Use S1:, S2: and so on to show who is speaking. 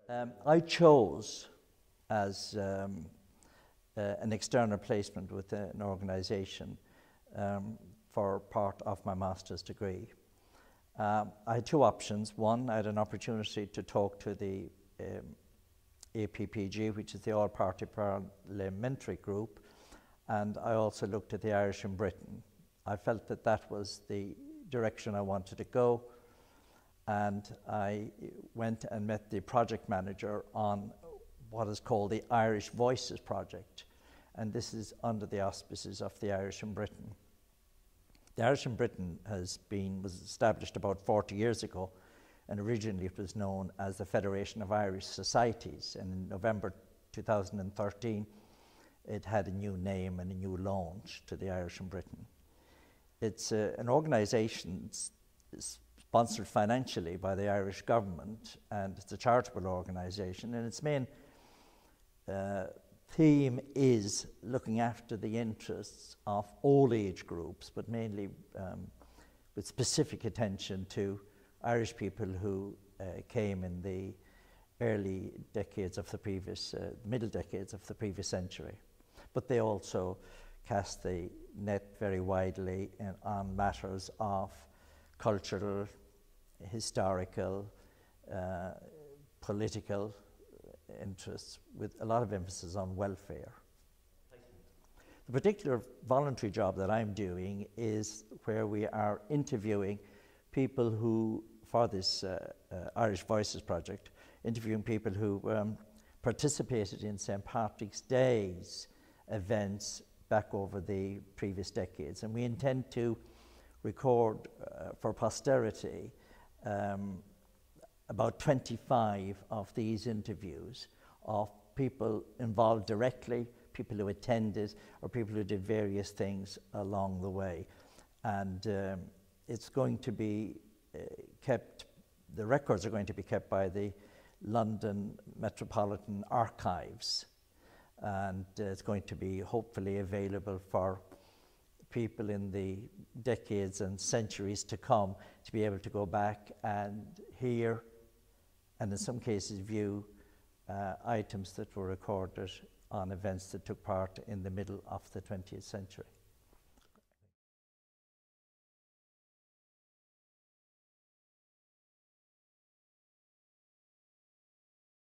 S1: I chose as an external placement with an organisation for part of my master's degree. I had two options. One, I had an opportunity to talk to the APPG, which is the All-Party Parliamentary Group, and I also looked at the Irish in Britain. I felt that that was the direction I wanted to go, and I went and met the project manager on what is called the Irish Voices project, and this is under the auspices of the Irish in Britain. The Irish in Britain was established about 40 years ago, and originally it was known as the Federation of Irish Societies, and in November 2013 it had a new name and a new launch to the Irish in Britain. It's an organisation sponsored financially by the Irish government, and it's a charitable organisation, and its main theme is looking after the interests of all age groups, but mainly with specific attention to Irish people who came in the early decades of the previous, middle decades of the previous century. But they also cast the net very widely on matters of cultural, historical, political interests, with a lot of emphasis on welfare. The particular voluntary job that I'm doing is where we are interviewing people who, for this Irish Voices project, interviewing people who participated in St. Patrick's Day's events back over the previous decades. And we intend to record for posterity about 25 of these interviews of people involved directly, people who attended, or people who did various things along the way. And it's going to be kept, the records are going to be kept by the London Metropolitan Archives, and it's going to be hopefully available for people in the decades and centuries to come to be able to go back and hear, and in some cases view, items that were recorded on events that took part in the middle of the 20th century.